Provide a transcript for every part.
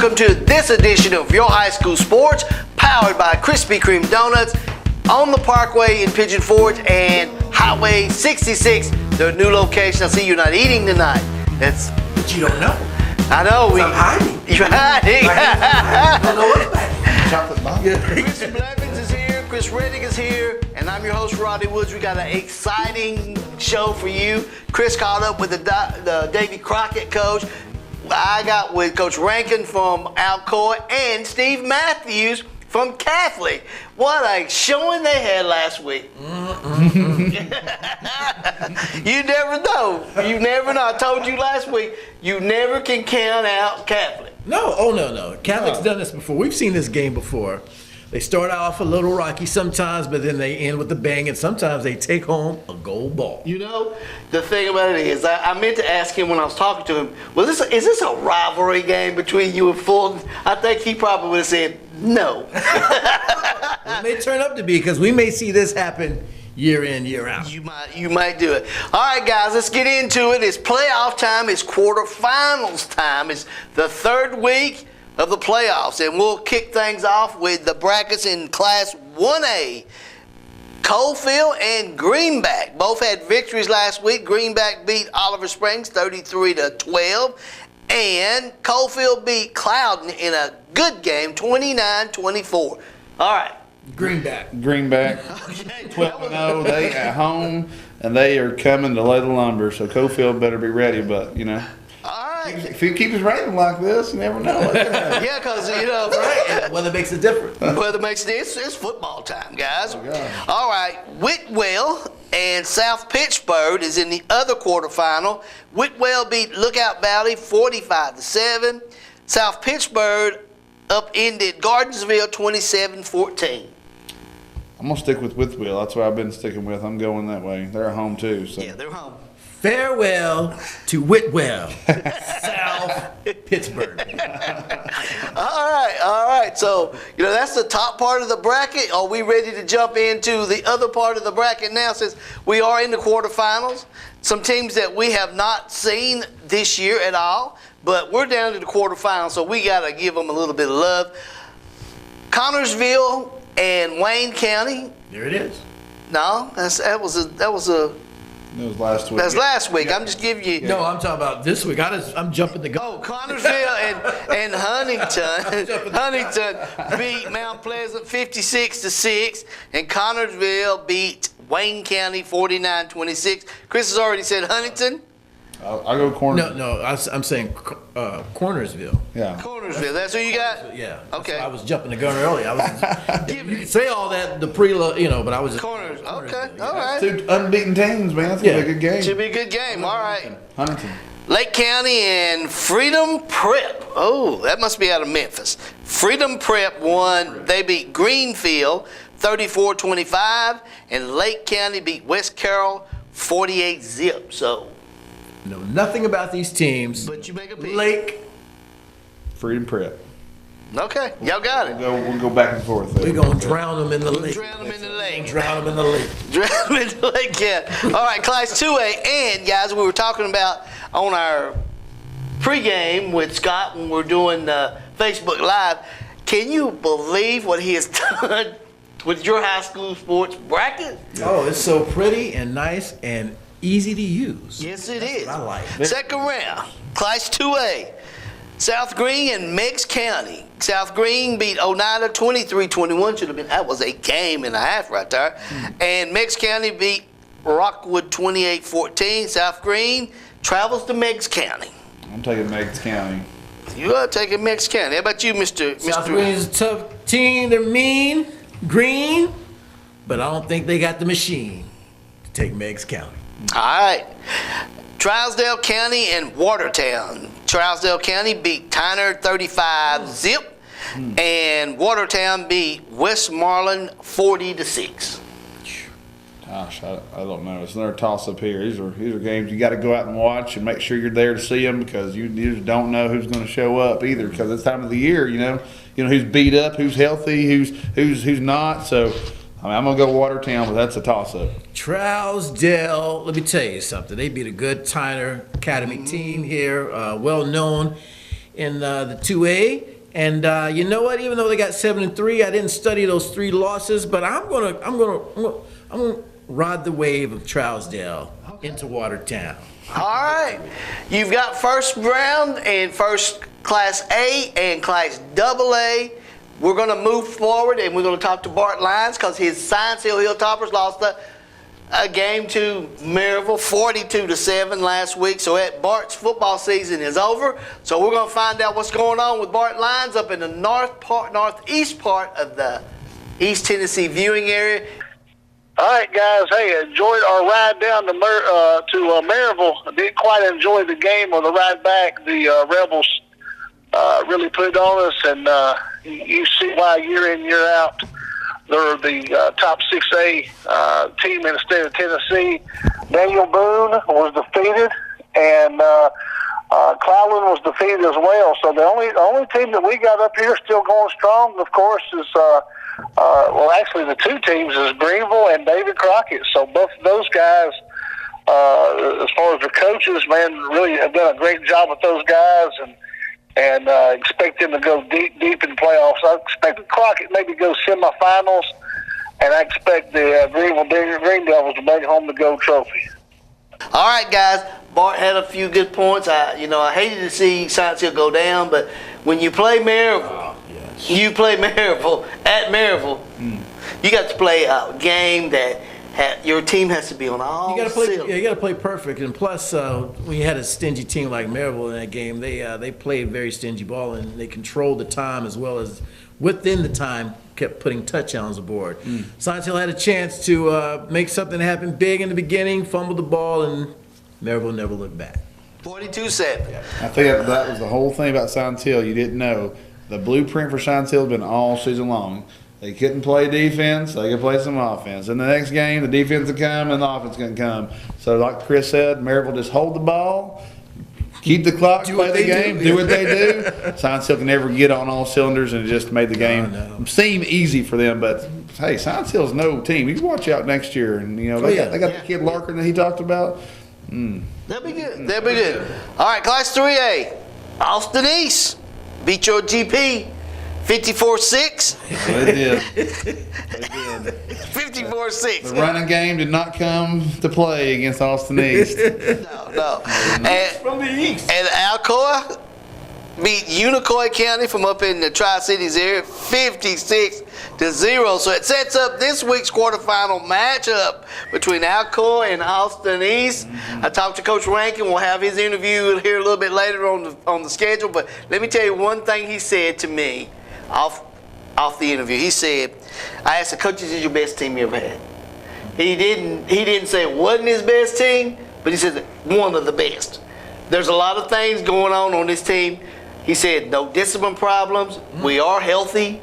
welcome to this edition of Your High School Sports, powered by Krispy Kreme Donuts on the Parkway in Pigeon Forge and Highway 66, their new location. I see you're not eating tonight. But you don't know. I know. I'm hiding. You're hiding. I don't know what's back. Chocolate bomb. Chris Blevins is here, Chris Reddick is here, and I'm your host, Rodney Woods. We got an exciting show for you. Chris caught up with the Davy Crockett coach. I got with Coach Rankin from Alcoa and Steve Matthews from Catholic. What a showing they had last week. You never know. You never know. I told you last week, you never can count out Catholic. No. Catholic's done this before. We've seen this game before. They start off a little rocky sometimes, but then they end with a bang, and sometimes they take home a gold ball. You know, the thing about it is, I meant to ask him when I was talking to him, is this a rivalry game between you and Fulton? I think he probably would have said no. It may turn up to be, because we may see this happen year in, year out. You might do it. All right, guys, let's get into it. It's playoff time. It's quarterfinals time. It's the third week of the playoffs, and we'll kick things off with the brackets in Class 1A. Coalfield and Greenback both had victories last week. Greenback beat Oliver Springs 33-12, and Coalfield beat Cloudon in a good game 29-24. All right. Greenback. Okay. 12-0, they at home, and they are coming to lay the lumber, so Coalfield better be ready, but, you know. All right. If he keeps rating like this, you never know. Yeah, because, Right. Weather makes a difference. Weather makes it. It's football time, guys. Oh, God. All right. Whitwell and South Pittsburgh is in the other quarterfinal. Whitwell beat Lookout Valley 45-7. South Pittsburgh upended Gardensville 27-14. I'm going to stick with Whitwell. That's what I've been sticking with. I'm going that way. They're at home, too. So. Yeah, they're home. Farewell to Whitwell, South Pittsburgh. All right. So, that's the top part of the bracket. Are we ready to jump into the other part of the bracket now, since we are in the quarterfinals? Some teams that we have not seen this year at all, but we're down to the quarterfinals, so we got to give them a little bit of love. Connorsville and Wayne County. There it is. No, that was It was last week. That's last week. I'm just giving you. No, I'm talking about this week. I'm jumping the gun. Oh, Connorsville and Huntington beat Mount Pleasant 56-6, and Connorsville beat Wayne County 49-26. Chris has already said Huntington. I'll go corner. No, I'm saying Cornersville. Yeah. Connorsville. That's who you got. Yeah. Okay. I was jumping the gun earlier. You can say all that but I was. Corners. Okay. All right. Two unbeaten teams, man. That's going to be a good game. Should be a good game. All right. Huntington. Lake County and Freedom Prep. Oh, that must be out of Memphis. Freedom Prep won. They beat Greenfield 34-25, and Lake County beat West Carroll 48-0. So. Know nothing about these teams. But you make a pick. Lake. Freedom Prep. Okay, y'all got it. We'll go back and forth. We're going to drown them in the lake. Drown them in the lake. Drown them in the lake. Drown them in the lake, yeah. All right, Class 2A. And, guys, we were talking about on our pregame with Scott when we're doing Facebook Live. Can you believe what he has done with your high school sports bracket? Oh, it's so pretty and nice and easy to use. Yes, it is. What I like. Second round, Class 2A. South Green and Meigs County. South Green beat Oneida 23-21. That was a game and a half right there. And Meigs County beat Rockwood 28-14. South Green travels to Meigs County. I'm taking Meigs County. You are taking Meigs County. How about you, Mr. South Green is a tough team. They're mean, green, but I don't think they got the machine to take Meigs County. All right. Trousdale County and Watertown. Trousdale County beat Tyner 35-0, and Watertown beat Westmoreland 40-6. Gosh, I don't know. It's another toss-up here. These are games you got to go out and watch and make sure you're there to see them, because you just don't know who's going to show up either, because it's time of the year, you know who's beat up, who's healthy, who's not. So I'm going to go Watertown, but that's a toss-up. Trousdale, let me tell you something. They beat a good Tyner Academy team here, well known in the 2A. And you know what? Even though they got 7-3, I didn't study those 3 losses, but I'm gonna ride the wave of Trousdale into Watertown. All right. You've got first round and first Class A and Class AA. We're going to move forward, and we're going to talk to Bart Lyons because his Science Hill Hilltoppers lost a game to Maryville 42-7 last week. So Bart's football season is over. So we're going to find out what's going on with Bart Lyons up in the northeast part of the East Tennessee viewing area. All right, guys. Hey, enjoyed our ride down to Maryville. I didn't quite enjoy the game or the ride back. The Rebels really put it on us, and you see why year in, year out they're the top 6A team in the state of Tennessee. Daniel Boone was defeated, and Cloudland was defeated as well. So the only team that we got up here still going strong, of course, is well, actually the 2 teams is Greenville and David Crockett. So both of those guys, as far as the coaches, man, really have done a great job with those guys, and expect them to go deep in playoffs. I expect Crockett maybe go semifinals, and I expect the Green Devils to bring home the gold trophy. All right, guys. Bart had a few good points. I hated to see Science Hill go down, but when you play Maryville, you play Maryville at Maryville. You got to play a game that your team has to be on all cylinders. You got to play perfect. And plus, when you had a stingy team like Maryville in that game, they played very stingy ball, and they controlled the time as well as within the time kept putting touchdowns aboard. Science Hill had a chance to make something happen big in the beginning, fumbled the ball, and Maryville never looked back. 42-7. I think that was the whole thing about Science Hill. You didn't know. The blueprint for Science Hill has been all season long. They couldn't play defense. They could play some offense. In the next game, the defense would come and the offense going to come. So like Chris said, Maryville just hold the ball, keep the clock, play the game, do what they do. Science Hill can never get on all cylinders, and it just made the game seem easy for them. But, hey, Science Hill's no team. You can watch out next year. And, they got the kid Larkin that he talked about. They'll be good. They'll be good. All right, Class 3A. Austin East beat your GP 54-6. They did. 54-6. The running game did not come to play against Austin East. No. From the East. And Alcoa beat Unicoi County from up in the Tri-Cities area 56-0. So it sets up this week's quarterfinal matchup between Alcoa and Austin East. I talked to Coach Rankin. We'll have his interview here a little bit later on the schedule. But let me tell you one thing he said to me off the interview. He said, I asked the coach, "This is your best team you ever had?" He didn't say it wasn't his best team, but he said one of the best. There's a lot of things going on this team. He said no discipline problems. We are healthy.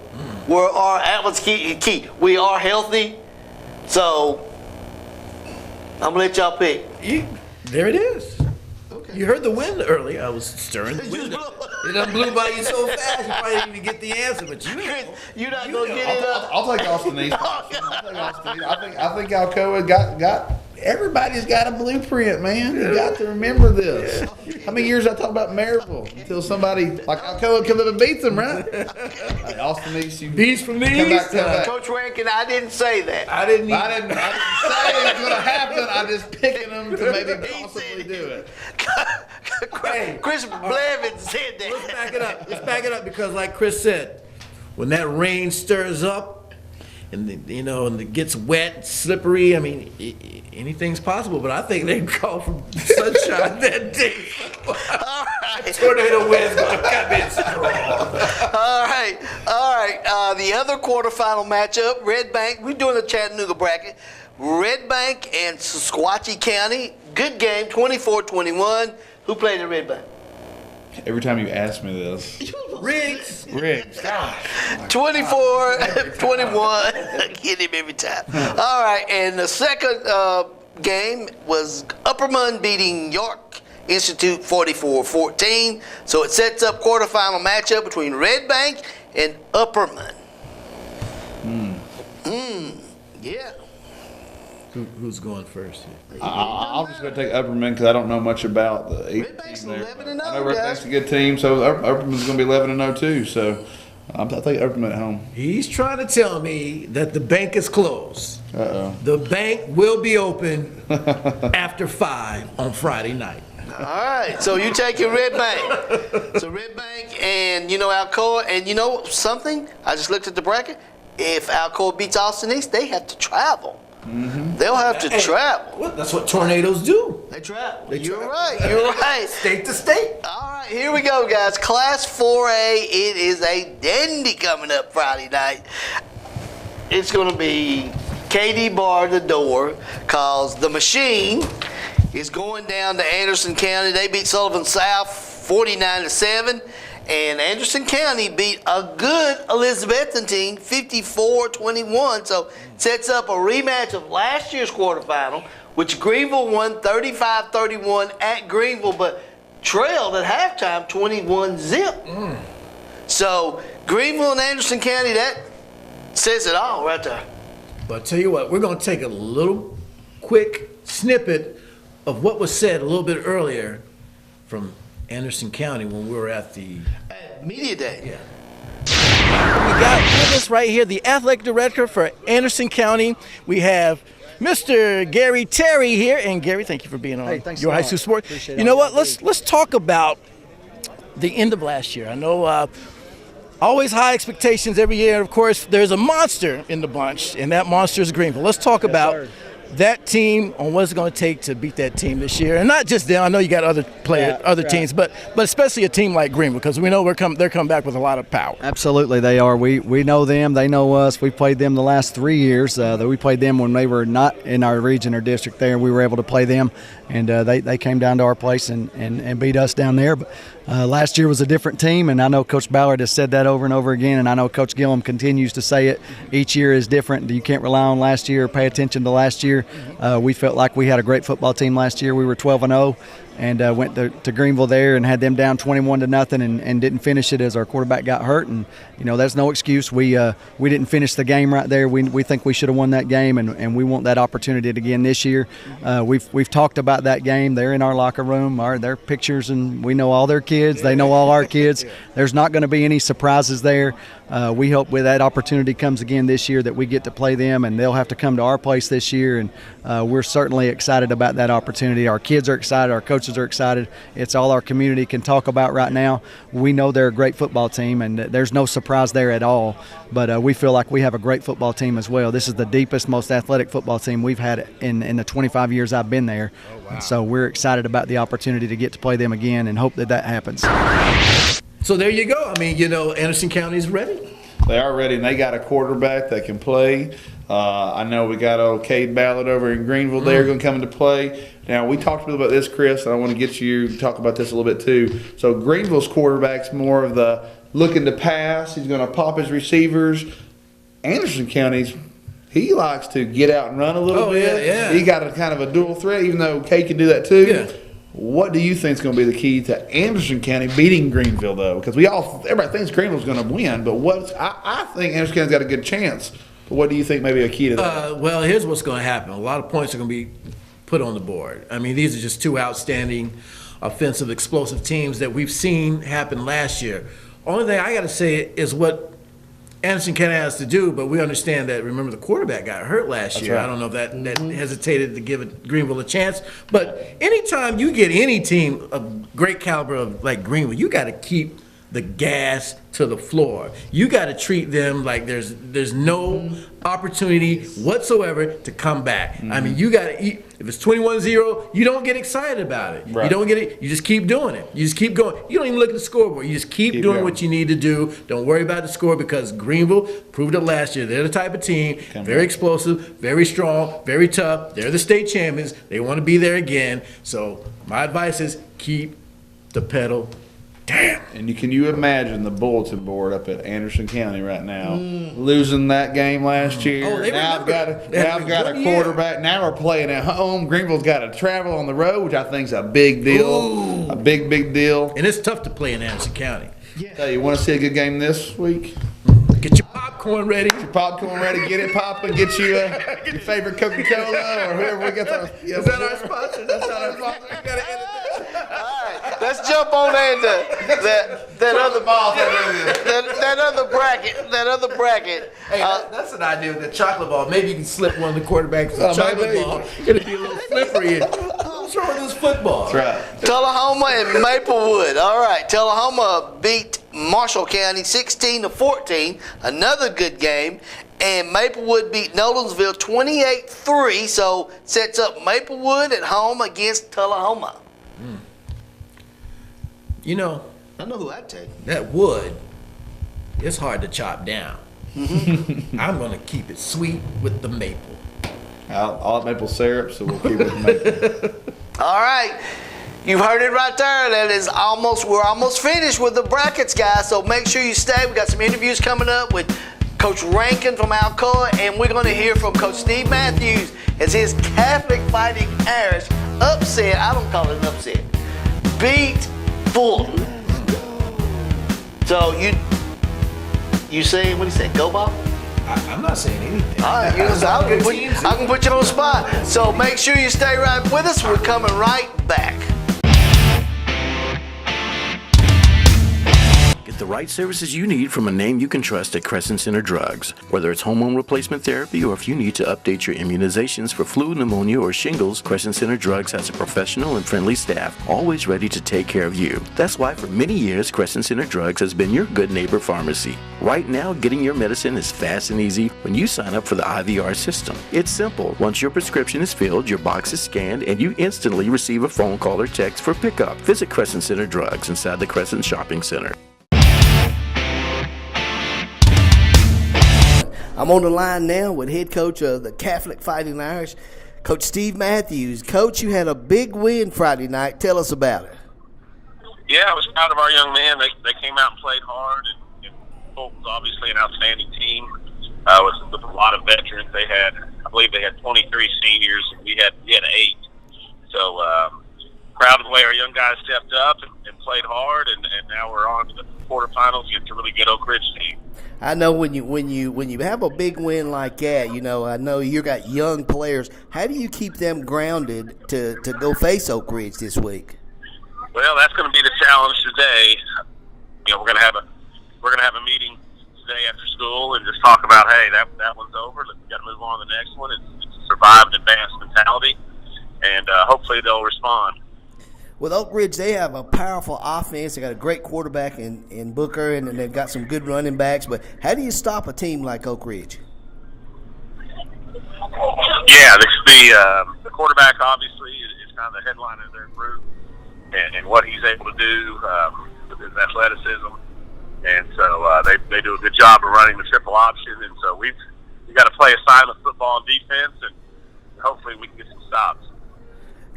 That was key. We are healthy. So I'm gonna let y'all pick. There it is. Okay. You heard the wind earlier. I was stirring the wind. It done blew by you so fast, you probably didn't even get the answer. But you're not gonna get it up. I'll take Austin East. I think Alcoa got. Everybody's got a blueprint, man. You got to remember this. How many years I talk about Maryville until somebody like Alcoa comes up and beats them, right? Hey, Austin East, you beats from the East. Coach Rankin, I didn't say that. I didn't say it was going to happen. I'm just picking them to maybe possibly do it. Chris Blevins said that. Let's back it up because, like Chris said, when that rain stirs up, and and it gets wet, slippery. I mean, anything's possible. But I think they call for sunshine that day. All right. Tornado wind's gonna come in strong. All right. The other quarterfinal matchup: Red Bank. We're doing the Chattanooga bracket. Red Bank and Sequatchie County. Good game, 24-21. Who played at Red Bank? Every time you ask me this. Riggs. Gosh. 24-21. Get him every time. All right, and the second game was Upperman beating York Institute 44-14. So it sets up quarterfinal matchup between Red Bank and Upperman. Yeah. Who's going first? I'm just going to take Upperman because I don't know much about the Red Bank's 11-0, I know Red Bank's guys. a good team, so Upperman's going to be 11-0 too. So I'll take Upperman at home. He's trying to tell me that the bank is closed. Uh-oh. The bank will be open after 5 on Friday night. All right, so you take your Red Bank. So Red Bank and, Alcoa. And you know something? I just looked at the bracket. If Alcoa beats Austin East, they have to travel. Mm-hmm. They'll have to travel. Well, that's what tornadoes do. They travel. They You're travel. right. You're right. State to state. All right, here we go, guys. Class 4A. It is a dandy coming up Friday night. It's going to be KD bar the door, cause the Machine is going down to Anderson County. They beat Sullivan South 49-7. And Anderson County beat a good Elizabethton team 54-21. So sets up a rematch of last year's quarterfinal, which Greenville won 35-31 at Greenville, but trailed at halftime 21-0. So Greenville and Anderson County, that says it all right there. But I'll tell you what, we're going to take a little quick snippet of what was said a little bit earlier from Anderson County when we were at the Media Day. yeah. We got with us right here the athletic director for Anderson County. We have Mr. Gary Terry here, and Gary, thank you for being on Hey, thanks Your a High lot. School Sport. Appreciate You know all what? y'all Let's talk about the end of last year. I know always high expectations every year. And of course, there's a monster in the bunch, and that monster is Greenville. Let's talk about sir. that team on what it's going to take to beat that team this year, and not just them. I know you got other players, Right, other right. teams, but especially a team like Greenville, because we know they're coming back with a lot of power. Absolutely, they are. We know them. They know us. We played them the last 3 years. We played them when they were not in our region or district there. We were able to play them, and they came down to our place and beat us down there. But last year was a different team, and I know Coach Ballard has said that over and over again, and I know Coach Gillum continues to say it. Each year is different. You can't rely on last year or pay attention to last year. We felt like we had a great football team last year. We were 12-0. And went to Greenville there and had them down 21-0 and didn't finish it as our quarterback got hurt. And that's no excuse. We didn't finish the game right there. We think we should have won that game, and we want that opportunity again this year. We've talked about that game. They're in our locker room. Their pictures, and we know all their kids. They know all our kids. There's not going to be any surprises there. We hope with that opportunity comes again this year that we get to play them, and they'll have to come to our place this year. And we're certainly excited about that opportunity. Our kids are excited. Our coaches are excited. It's all our community can talk about right now. We know they're a great football team, and there's no surprise there at all. But we feel like we have a great football team as well. This is the deepest, most athletic football team we've had in the 25 years I've been there. Oh, wow. So we're excited about the opportunity to get to play them again and hope that happens. So there you go. I mean, Anderson County is ready. They are ready, and they got a quarterback that can play. I know we got old Cade Ballard over in Greenville. They're going to come into play. Now, we talked a little about this, Chris, and I want to get you to talk about this a little bit too. So Greenville's quarterback's more of the looking to pass. He's going to pop his receivers. Anderson County's, he likes to get out and run a little bit. Yeah. He got a kind of a dual threat, even though Cade can do that too. Yeah. What do you think is going to be the key to Anderson County beating Greenville, though? Because everybody thinks Greenville's going to win, but I think Anderson County's got a good chance. But what do you think may be a key to that? Well, here's what's going to happen. A lot of points are going to be put on the board. I mean, these are just two outstanding offensive, explosive teams that we've seen happen last year. Only thing I got to say is what Anderson County has to do, but we understand that, remember, the quarterback got hurt last year. right. I don't know if that hesitated to give Greenville a chance. But anytime you get any team of great caliber of like Greenville, you got to keep the gas to the floor. You got to treat them like there's no opportunity whatsoever to come back. I mean, you got to eat. If it's 21-0, you don't get excited about it. Right. You don't get it. You just keep doing it. You just keep going. You don't even look at the scoreboard. You just keep doing going. what you need to do. Don't worry about the score, because Greenville proved it last year. They're the type of team, very explosive, very strong, very tough. They're the state champions. They want to be there again. So my advice is keep the pedal down. And can you imagine the bulletin board up at Anderson County right now, losing that game last year? Oh, they now I've remember. got a quarterback. Now we're playing at home. Greenville's got to travel on the road, which I think is a big deal. Ooh. A big deal. And it's tough to play in Anderson County. So you want to see a good game this week? Get your popcorn. popcorn ready. Your popcorn ready, get it popping, get you your favorite Coca-Cola or whoever we got the. Is that our sponsor? That's not our sponsor. You gotta edit that. All right, let's jump on into that other bracket. That other bracket. Hey, that's an idea with the chocolate ball. Maybe you can slip one of the quarterbacks with the chocolate maybe. ball. It'll be a little slippery. What's wrong with this football? That's right. Tullahoma and Maplewood. All right, Tullahoma beat Marshall County 16-14. Another good game. And Maplewood beat Nolensville 28-3. So sets up Maplewood at home against Tullahoma. You know, I know who I'd take. that wood, it's hard to chop down. I'm going to keep it sweet with the maple. I'll have maple syrup, so we'll keep it maple. All right. You've heard it right there. We're almost finished with the brackets, guys. So make sure you stay. We got some interviews coming up with Coach Rankin from Alcoa, and we're going to hear from Coach Steve Matthews as his Catholic Fighting Irish upset. I don't call it an upset. Beat Fulton. So you saying what he said? Go ball. I'm not saying anything. All right, I can put you on the spot. So make sure you stay right with us. We're coming right back. Get the right services you need from a name you can trust at Crescent Center Drugs. Whether it's hormone replacement therapy or if you need to update your immunizations for flu, pneumonia, or shingles, Crescent Center Drugs has a professional and friendly staff always ready to take care of you. That's why for many years, Crescent Center Drugs has been your good neighbor pharmacy. Right now, getting your medicine is fast and easy when you sign up for the IVR system. It's simple. Once your prescription is filled, your box is scanned, and you instantly receive a phone call or text for pickup. Visit Crescent Center Drugs inside the Crescent Shopping Center. I'm on the line now with head coach of the Catholic Fighting Irish, Coach Steve Matthews. Coach, you had a big win Friday night. Tell us about it. Yeah, I was proud of our young men. They came out and played hard, and Fulton's obviously an outstanding team with a lot of veterans. I believe they had 23 seniors, and we had 8. So proud of the way our young guys stepped up and played hard, and now we're on to the quarterfinals against a really good Oak Ridge team. I know when you have a big win like that, I know you got young players. How do you keep them grounded to go face Oak Ridge this week? Well, that's going to be the challenge today. We're going to have a meeting today after school and just talk about, hey, that one's over. We've got to move on to the next one. It's a survive and advance mentality, and hopefully they'll respond. With Oak Ridge, they have a powerful offense. They got a great quarterback in Booker, and they've got some good running backs. But how do you stop a team like Oak Ridge? Yeah, the quarterback obviously is kind of the headliner of their group, and what he's able to do with his athleticism. And so they do a good job of running the triple option. And so we've got to play a silent football defense, and hopefully we can get some stops.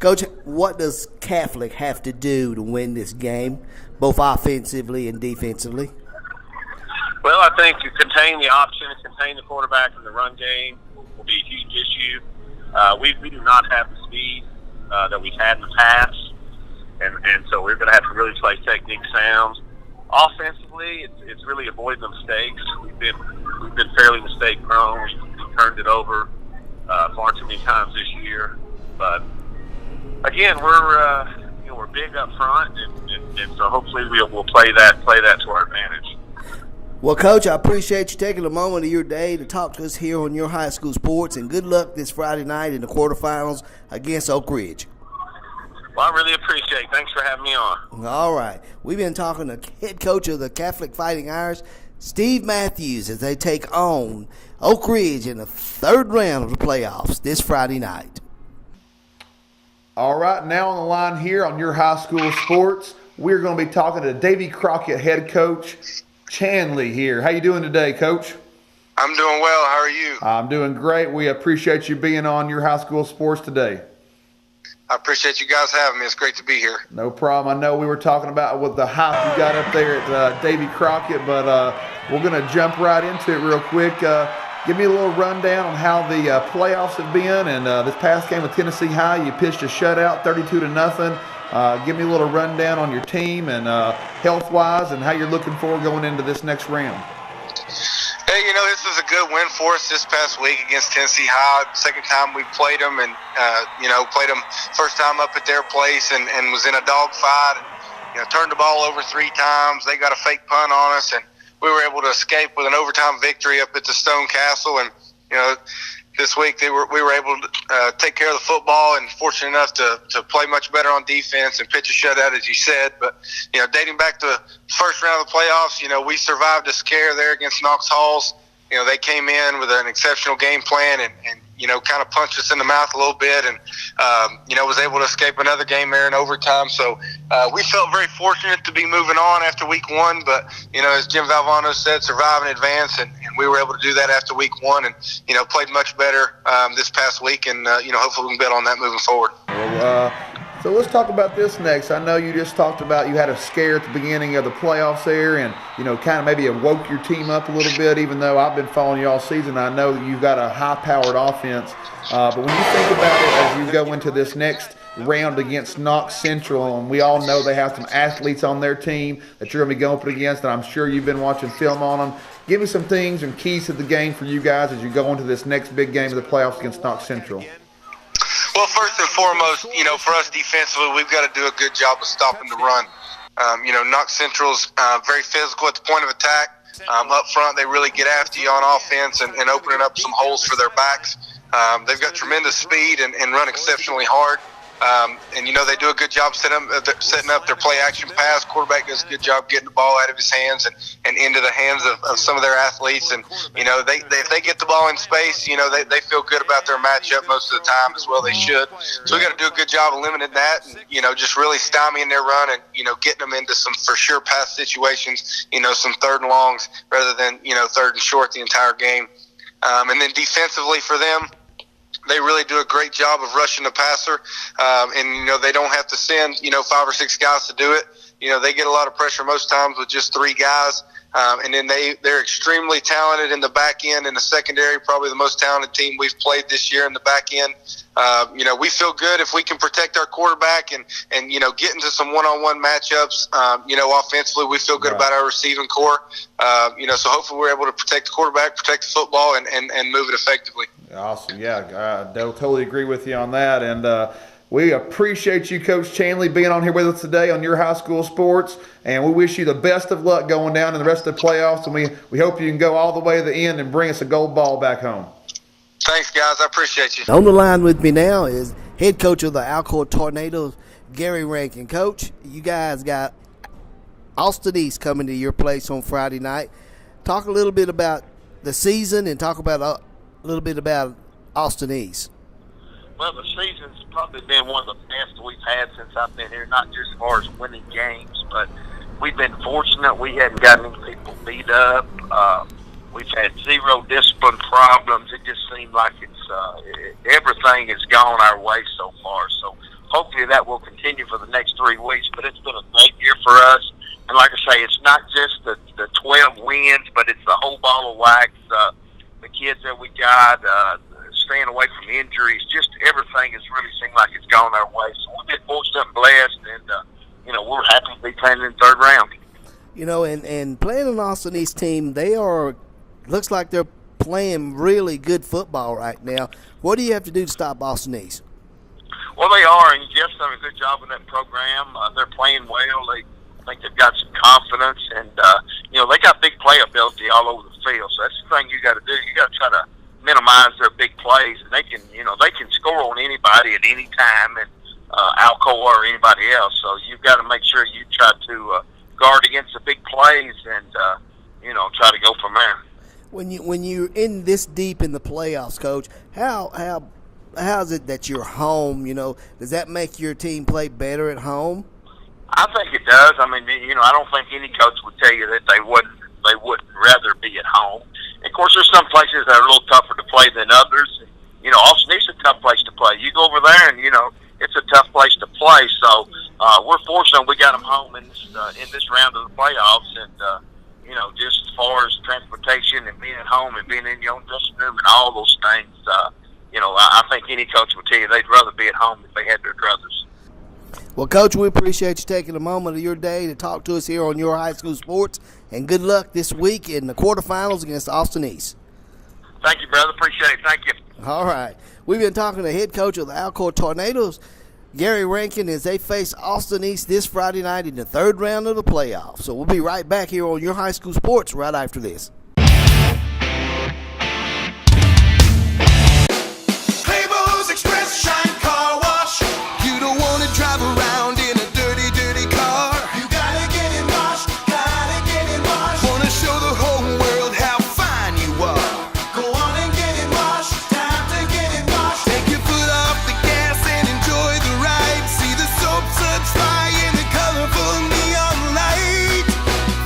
Coach, what does Catholic have to do to win this game, both offensively and defensively? Well, I think to contain the option, contain the quarterback in the run game will be a huge issue. We do not have the speed that we've had in the past, and so we're going to have to really play technique sound. Offensively, it's really avoiding the mistakes. We've been fairly mistake prone. We've turned it over far too many times this year, but again, we're big up front, and so hopefully we'll play that to our advantage. Well, Coach, I appreciate you taking a moment of your day to talk to us here on Your High School Sports, and good luck this Friday night in the quarterfinals against Oak Ridge. Well, I really appreciate it. Thanks for having me on. All right. We've been talking to head coach of the Catholic Fighting Irish, Steve Matthews, as they take on Oak Ridge in the third round of the playoffs this Friday night. All right, now on the line here on Your High School Sports, we're going to be talking to Davy Crockett head coach Chanley here. How you doing today, Coach? I'm doing well. How are you? I'm doing great. We appreciate you being on Your High School Sports today. I appreciate you guys having me. It's great to be here. No problem. I know we were talking about with the hype you got up there at Davy Crockett, but we're going to jump right into it real quick. Give me a little rundown on how the playoffs have been, and this past game with Tennessee High, you pitched a shutout, 32-0. Give me a little rundown on your team and health-wise, and how you're looking forward going into this next round. Hey, this good win for us this past week against Tennessee High. Second time we played them, and played them first time up at their place, and was in a dogfight. Turned the ball over 3 times. They got a fake punt on us, and we were able to escape with an overtime victory up at the Stone Castle. And this week we were able to take care of the football, and fortunate enough to play much better on defense and pitch a shutout, as you said. But dating back to the first round of the playoffs, we survived a scare there against Knox Halls. They came in with an exceptional game plan and kind of punched us in the mouth a little bit, and was able to escape another game there in overtime. So we felt very fortunate to be moving on after week 1. But as Jim Valvano said, survive and advance, and we were able to do that after week 1, and played much better this past week, and hopefully we can build on that moving forward. Well, so let's talk about this next. I know you just talked about you had a scare at the beginning of the playoffs there, and kind of maybe it woke your team up a little bit. Even though I've been following you all season, I know that you've got a high-powered offense. But when you think about it as you go into this next round against Knox Central, and we all know they have some athletes on their team that you're going to be going up against, and I'm sure you've been watching film on them. Give me some things and keys to the game for you guys as you go into this next big game of the playoffs against Knox Central. Well, first and foremost, for us defensively, we've got to do a good job of stopping the run. Knox Central's very physical at the point of attack. Up front, they really get after you on offense and opening up some holes for their backs. They've got tremendous speed and run exceptionally hard. They do a good job setting up their play-action pass. Quarterback does a good job getting the ball out of his hands and into the hands of some of their athletes. And, if they get the ball in space, they feel good about their matchup most of the time as well. They should. So we got to do a good job of limiting that and, just really stymieing their run and, getting them into some for sure pass situations, some third and longs rather than, third and short the entire game. And then defensively for them, they really do a great job of rushing the passer, and they don't have to send 5 or 6 guys to do it. They get a lot of pressure most times with just 3 guys, and then they're extremely talented in the back end and the secondary. Probably the most talented team we've played this year in the back end. We feel good if we can protect our quarterback and get into some one-on-one matchups. Offensively, we feel good about our receiving core. So hopefully we're able to protect the quarterback, protect the football, and move it effectively. Awesome. Yeah, I totally agree with you on that. And we appreciate you, Coach Chanley, being on here with us today on Your High School Sports. And we wish you the best of luck going down in the rest of the playoffs. And we hope you can go all the way to the end and bring us a gold ball back home. Thanks, guys. I appreciate you. On the line with me now is head coach of the Alcoa Tornadoes, Gary Rankin. Coach, you guys got Austin East coming to your place on Friday night. Talk a little bit about the season and talk about a little bit about Austin East. Well, the season's probably been one of the best we've had since I've been here, not just as far as winning games, but we've been fortunate. We hadn't got any people beat up. We've had 0 discipline problems. It just seemed like everything has gone our way so far. So hopefully that will continue for the next 3 weeks, but it's been a great year for us. And like I say, it's not just the 12 wins, but it's the whole ball of wax, the kids that we got, staying away from injuries, just everything has really seemed like it's gone our way. So we've been fortunate and blessed, and we're happy to be playing in the 3rd round. And playing an Austin East team, looks like they're playing really good football right now. What do you have to do to stop Austin East? Well, they are, and Jeff's done a good job in that program. They're playing well. I think they've got some confidence, and they got big playability all over the field. So that's the thing you got to do. You got to try to minimize their big plays, and they can score on anybody at any time, and Alcoa or anybody else. So you've got to make sure you try to guard against the big plays and try to go from there. When you're in this deep in the playoffs, Coach, how is it that you're home? Does that make your team play better at home? I think it does. I mean, I don't think any coach would tell you that they wouldn't rather be at home. And of course, there's some places that are a little tougher to play than others. Austin East is a tough place to play. You go over there, and it's a tough place to play. So we're fortunate we got them home in this round of the playoffs, and just as far as transportation and being at home and being in your own dressing room and all those things, I think any coach would tell you they'd rather be at home if they had their druthers. Well, Coach, we appreciate you taking a moment of your day to talk to us here on Your High School Sports, and good luck this week in the quarterfinals against Austin East. Thank you, brother. Appreciate it. Thank you. All right. We've been talking to head coach of the Alcoa Tornadoes, Gary Rankin, as they face Austin East this Friday night in the third round of the playoffs. So we'll be right back here on Your High School Sports right after this. Claybo's Express Shine Car Wash. You don't want to drive around in a dirty, dirty car. You gotta get it washed, gotta get it washed. Wanna show the whole world how fine you are. Go on and get it washed, time to get it washed. Take your foot off the gas and enjoy the ride. See the soap suds fly in the colorful neon light.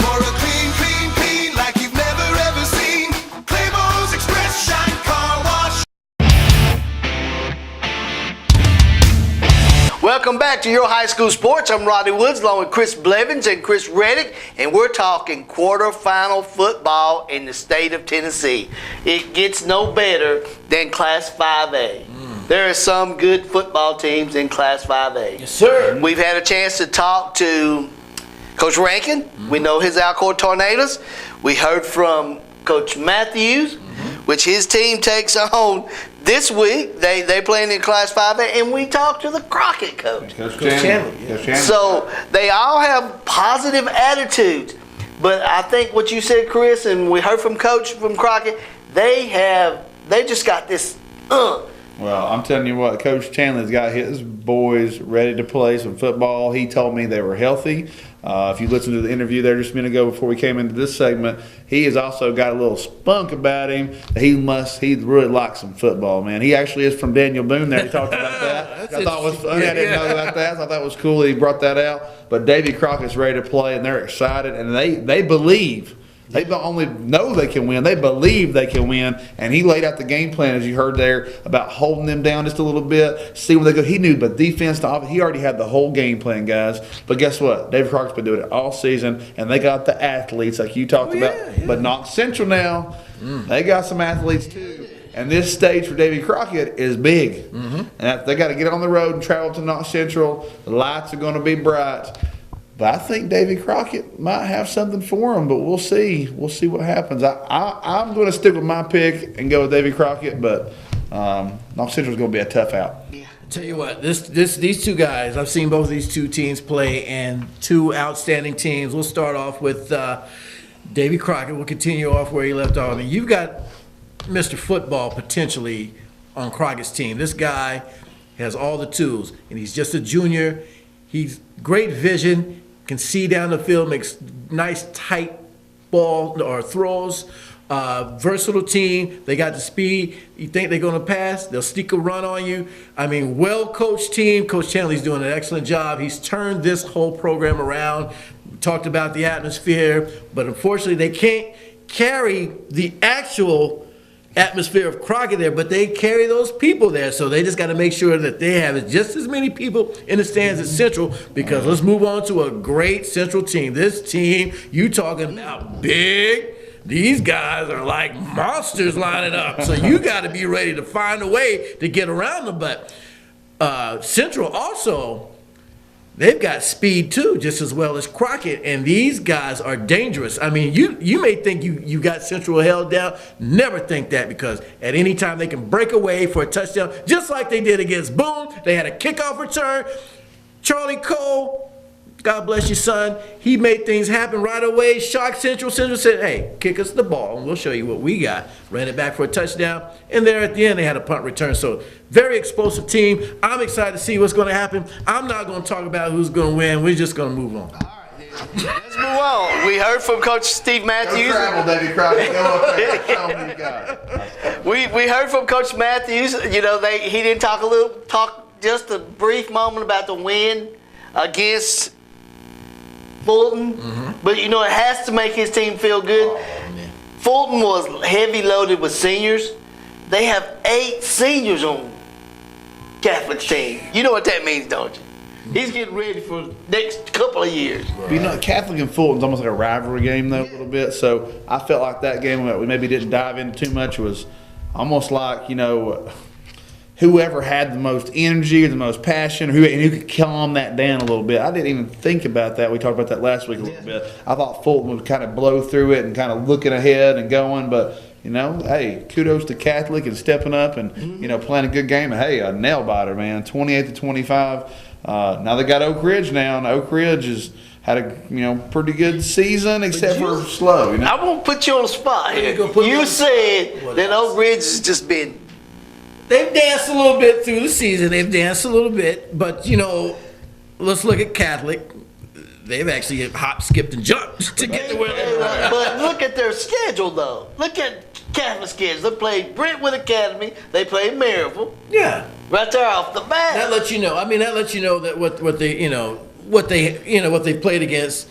For a clean, clean, clean like you've never ever seen. Claybo's Express Shine Car Wash. Welcome back to Your High School Sports. I'm Rodney Woods along with Chris Blevins and Chris Reddick, and we're talking quarterfinal football in the state of Tennessee. It gets no better than Class 5A. There are some good football teams in Class 5A. Yes, sir. We've had a chance to talk to Coach Rankin. We know his Alcoa Tornadoes. We heard from Coach Matthews, which his team takes on this week. They playing in Class 5A, and we talked to the Crockett coach. Coach Chandler, Chandler. yeah. Coach Chandler. So they all have positive attitudes. But I think what you said, Chris, and we heard from Coach from Crockett, they just got this Well, I'm telling you what, Coach Chandler's got his boys ready to play some football. He told me they were healthy. If you listened to the interview there just a minute ago before we came into this segment, he has also got a little spunk about him. He really likes some football, man. He actually is from Daniel Boone there. He talked about that. I thought it was funny. I didn't know about that. I thought that was cool that he brought that out. But Davy Crockett's ready to play, and they're excited, and they believe. They don't only know they can win, they believe they can win. And he laid out the game plan, as you heard there, about holding them down just a little bit, see where they go. He knew, but defense to offense, he already had the whole game plan, guys. But guess what? David Crockett's been doing it all season, and they got the athletes like you talked about. Yeah. But Knox Central now, they got some athletes too. And this stage for Davy Crockett is big. And they got to get on the road and travel to Knox Central. The lights are going to be bright. But I think Davy Crockett might have something for him, but we'll see. We'll see what happens. I'm going to stick with my pick and go with Davy Crockett, but Knox Central is going to be a tough out. Tell you what, these two guys, I've seen both of these two teams play, and two outstanding teams. We'll start off with Davy Crockett. We'll continue off where he left off. I mean, you've got Mr. Football potentially on Crockett's team. This guy has all the tools, and he's just a junior. He's great vision, can see down the field, makes nice tight ball or throws. Versatile team. They got the speed. You think they're going to pass, they'll sneak a run on you. I mean, well-coached team. Coach Chandler's doing an excellent job. He's turned this whole program around. We talked about the atmosphere, but unfortunately they can't carry the actual atmosphere of Crockett there, but they carry those people there, so they just got to make sure that they have just as many people in the stands as Central, because let's move on to a great Central team. This team, you talking about big, these guys are like monsters lining up, so you got to be ready to find a way to get around them. But Central also, they've got speed too, just as well as Crockett, and these guys are dangerous. I mean, you may think you got Central held down. Never think that, because at any time they can break away for a touchdown, just like they did against Boone. They had a kickoff return. Charlie Cole, God bless you, son, he made things happen right away. Shocked Central. Central said, hey, kick us the ball, and we'll show you what we got. Ran it back for a touchdown, and there at the end they had a punt return. So very explosive team. I'm excited to see what's going to happen. I'm not going to talk about who's going to win. We're just going to move on. Let's move on. We heard from Coach Steve Matthews. Go travel, Davy Crockett. Go up there. Tell him you got it. We heard from Coach Matthews. You know, he didn't talk just a brief moment about the win against Fulton, but you know, it has to make his team feel good. Fulton was heavy loaded with seniors. They have 8 seniors on Catholic's team. You know what that means, don't you? He's getting ready for the next couple of years. But you know, Catholic and Fulton's almost like a rivalry game, though, a little bit. So I felt like that game that we maybe didn't dive into too much was almost like, you know, whoever had the most energy or the most passion, who could calm that down a little bit. I didn't even think about that. We talked about that last week a little bit. I thought Fulton would kind of blow through it and kind of looking ahead and going, but you know, hey, kudos to Catholic and stepping up and, you know, playing a good game. And, hey, a nail-biter, man, 28-25. Now they got Oak Ridge now, and Oak Ridge has had a, you know, pretty good season except for slow, you know. I won't put you on the spot here. You said that Oak Ridge has just been... They've danced a little bit through the season. They've danced a little bit, but, you know, let's look at Catholic. They've actually hopped, skipped, and jumped to get to where they are. But look at their schedule, though. Look at Catholic schedule. They played Brentwood Academy. They played Maryville. Yeah, right there off the bat. That lets you know. I mean, that lets you know that what they played against,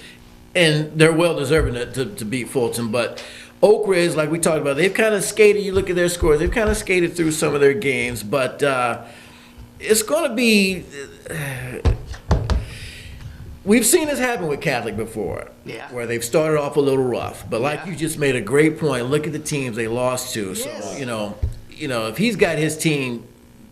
and they're well deserving to beat Fulton. But Oak Ridge, like we talked about, they've kind of skated. You look at their scores; they've kind of skated through some of their games, but it's going to be. We've seen this happen with Catholic before, where they've started off a little rough. But like you just made a great point. Look at the teams they lost to. So you know, if he's got his team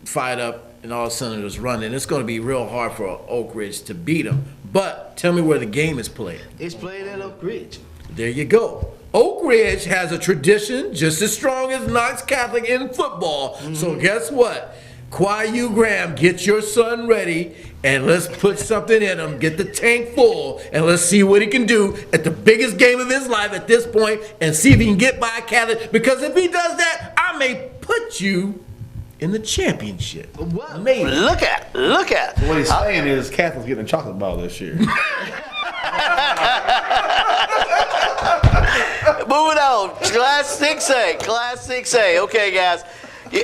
fired up and all cylinders running, it's going to be real hard for Oak Ridge to beat them. But tell me where the game is played. It's played at Oak Ridge. There you go. Oak Ridge has a tradition just as strong as Knox-Catholic in football. So guess what? Quayu Graham, get your son ready, and let's put something in him. Get the tank full, and let's see what he can do at the biggest game of his life at this point, and see if he can get by Catholic. Because if he does that, I may put you in the championship. What? Maybe. Look at. So what he's saying is Catholic's getting a chocolate ball this year. Moving on. Class 6A. Okay, guys.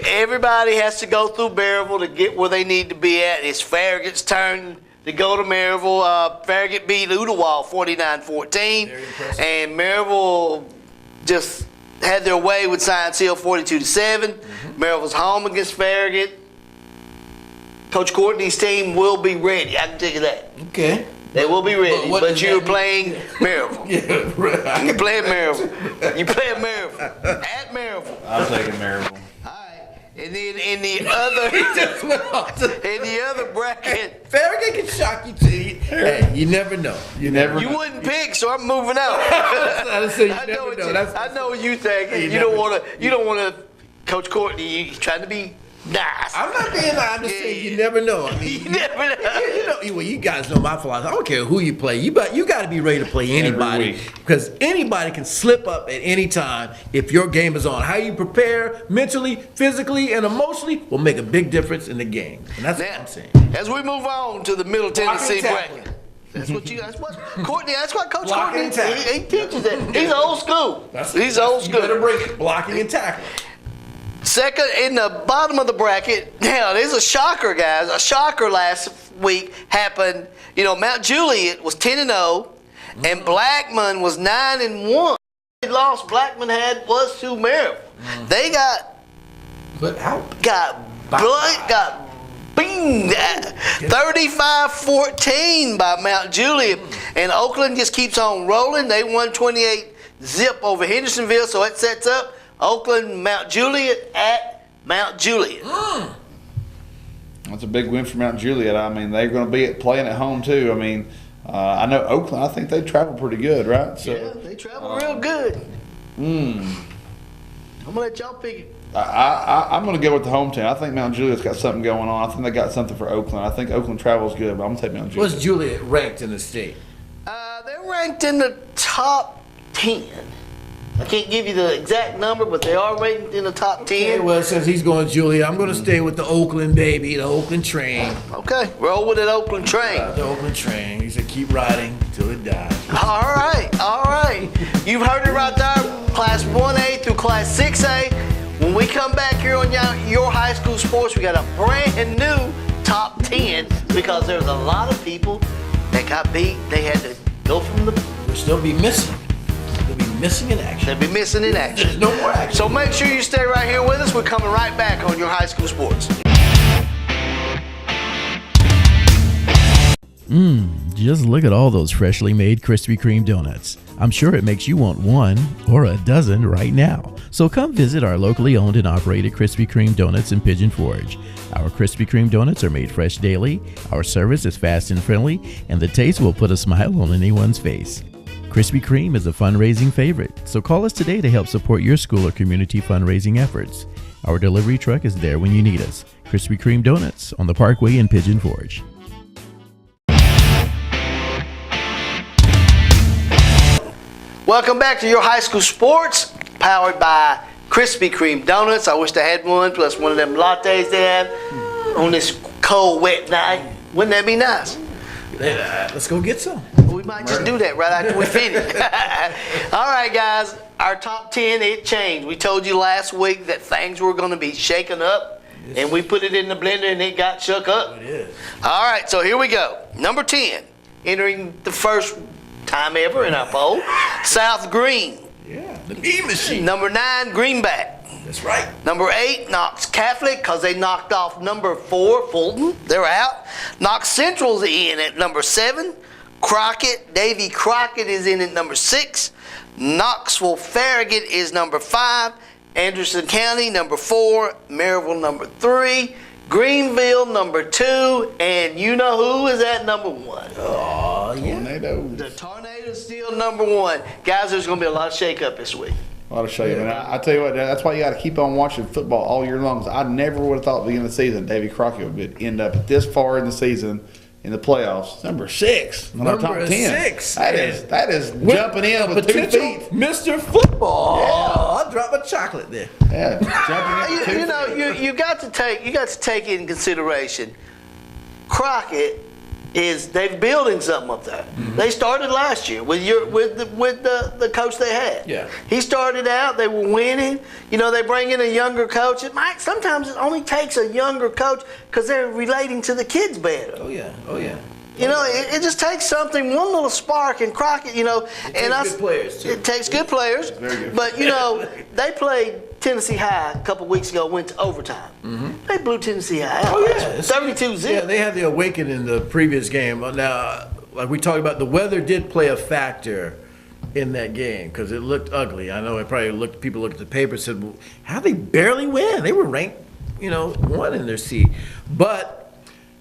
Everybody has to go through Maryville to get where they need to be at. It's Farragut's turn to go to Maryville. Farragut beat Ooltewah 49-14. And Maryville just had their way with Science Hill 42-7. Maryville's home against Farragut. Coach Courtney's team will be ready. I can tell you that. Okay. They will be ready, What but you're playing Maryville. Yeah, right. You're playing Maryville. You're playing Maryville. At Maryville. I'm taking Maryville. And then in the other bracket, Farragut can shock you too. Hey, you never know. You wouldn't pick, so I'm moving out. I know what you think. You don't want to. Coach Courtney, you trying to be nice. I'm not being nice. I'm just saying you never know. I mean, you never know. Well, you guys know my philosophy. I don't care who you play. You got to be ready to play anybody, because anybody can slip up at any time if your game is on. How you prepare mentally, physically, and emotionally will make a big difference in the game. And that's what I'm saying. As we move on to the Middle Tennessee bracket. That's what Courtney. That's what Coach Courtney. He teaches that. He's old school. He's old school. You better bring it. Blocking and tackling. Second, in the bottom of the bracket, now there's a shocker, guys. A shocker last week happened. You know, Mount Juliet was 10-0, and Blackman was 9-1. They lost. Blackman was to Maryville. They got beamed 35-14 by Mount Juliet, and Oakland just keeps on rolling. They won 28-0 over Hendersonville, so it sets up Oakland, Mount Juliet at Mount Juliet. That's a big win for Mount Juliet. I mean, they're going to be playing at home too. I mean, I know Oakland. I think they travel pretty good, right? So, yeah, they travel real good. I'm gonna let y'all pick it. I'm going to go with the home team. I think Mount Juliet's got something going on. I think they got something for Oakland. I think Oakland travels good, but I'm going to take Mount Juliet. What's Juliet ranked in the state? They're ranked in the top 10. I can't give you the exact number, but they are ranked in the top 10. Okay, well, since he's going Juliet, I'm going to stay with the Oakland baby, the Oakland train. Okay, roll with that Oakland train. The Oakland train. He said keep riding till it dies. All right. You've heard it right there. Class 1A through Class 6A. When we come back here on your high school sports, we got a brand new top 10 because there's a lot of people that got beat. They had to go from the... They'll still be missing. They'll be missing in action. They'll be missing in action. There's no more action. So make sure you stay right here with us. We're coming right back on your high school sports. Just look at all those freshly made Krispy Kreme donuts. I'm sure it makes you want one or a dozen right now. So come visit our locally owned and operated Krispy Kreme donuts in Pigeon Forge. Our Krispy Kreme donuts are made fresh daily, our service is fast and friendly, and the taste will put a smile on anyone's face. Krispy Kreme is a fundraising favorite, so call us today to help support your school or community fundraising efforts. Our delivery truck is there when you need us. Krispy Kreme Donuts on the Parkway in Pigeon Forge. Welcome back to your high school sports, powered by Krispy Kreme Donuts. I wish I had one, plus one of them lattes they have on this cold, wet night. Wouldn't that be nice? Let's go get some. We might just do that right after we finish. All right, guys, our top 10, it changed. We told you last week that things were going to be shaken up, and we put it in the blender, and it got shook up. It is. All right, so here we go. Number 10, entering the first time ever in our poll, South Green. Yeah, the B machine. Number 9, Greenback. That's right. Number 8, Knox-Catholic, because they knocked off number 4, Fulton. They're out. Knox Central's in at number 7. Crockett, Davy Crockett is in at number 6. Knoxville Farragut is number 5. Anderson County, number 4. Maryville, number 3. Greenville, number 2. And you know who is at number 1? Oh, yeah. Tornadoes. The Tornadoes still number 1. Guys, there's going to be a lot of shake-up this week. A lot of shame. And I tell you what, that's why you got to keep on watching football all year long. 'Cause I never would have thought at the beginning of the season Davy Crockett would end up this far in the season in the playoffs. Number 6 on our top 10. 6. That is jumping in with 2 feet. Mr. Football. Yeah. Oh, I dropped a chocolate there. Yeah, jumping in with 2 You know, feet. you got to take in consideration. Crockett they're building something up there. Mm-hmm. They started last year with the coach they had. Yeah. He started out, they were winning. You know, they bring in a younger coach. Sometimes it only takes a younger coach because they're relating to the kids better. Oh yeah. Oh yeah. You know, it just takes something, one little spark, and Crockett, you know. Good players, too. It takes good players. Very good. But, you know, they played Tennessee High a couple weeks ago, went to overtime. Mm-hmm. They blew Tennessee High out. Oh, yeah. 32-0. Yeah, they had the awakening in the previous game. Now, like we talked about, the weather did play a factor in that game because it looked ugly. I know it probably people looked at the paper and said, well, how they barely win? They were ranked, 1 in their seed. But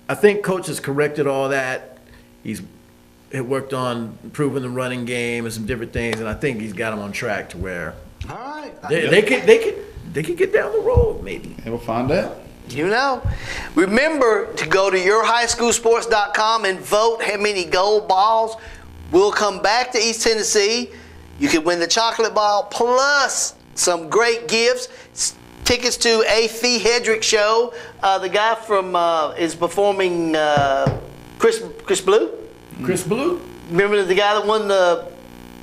I think coach has corrected all that. He's worked on improving the running game and some different things, and I think he's got them on track to where All right. they could get down the road maybe. And we'll find out. You know, remember to go to yourhighschoolsports.com and vote how many gold balls will come back to East Tennessee. You can win the chocolate ball plus some great gifts. Tickets to A. Fee Hedrick show. The guy from is performing Chris Blue. Chris Blue? Remember the guy that won the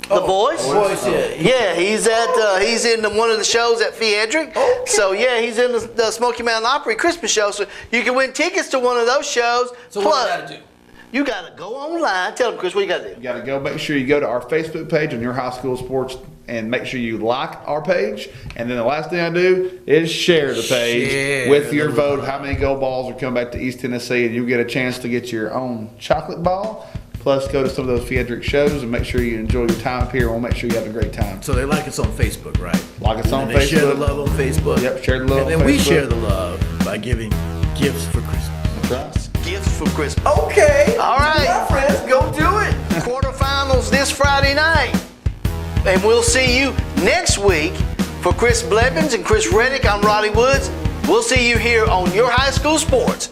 Voice? Voice, yeah. Yeah, he's in one of the shows at Fee Hedrick. Okay. So yeah, he's in the Smoky Mountain Opry Christmas show. So you can win tickets to one of those shows. So what do I gotta do? You gotta go online. Tell them, Chris, what you gotta do. You gotta go. Make sure you go to our Facebook page on Your High School Sports, and make sure you like our page. And then the last thing I do is share the page with your vote. How many gold balls are coming back to East Tennessee, and you'll get a chance to get your own chocolate ball. Plus, go to some of those Fee Hedrick shows and make sure you enjoy your time up here. We'll make sure you have a great time. So they like us on Facebook, right? Like us on and Facebook. They share the love on Facebook. Yep, share the love on Facebook. And then we share the love by giving gifts for Christmas. That's right. Gifts for Christmas. Okay. All right. My friends, go do it. Quarterfinals this Friday night. And we'll see you next week. For Chris Blevins and Chris Reddick, I'm Roddy Woods. We'll see you here on Your High School Sports.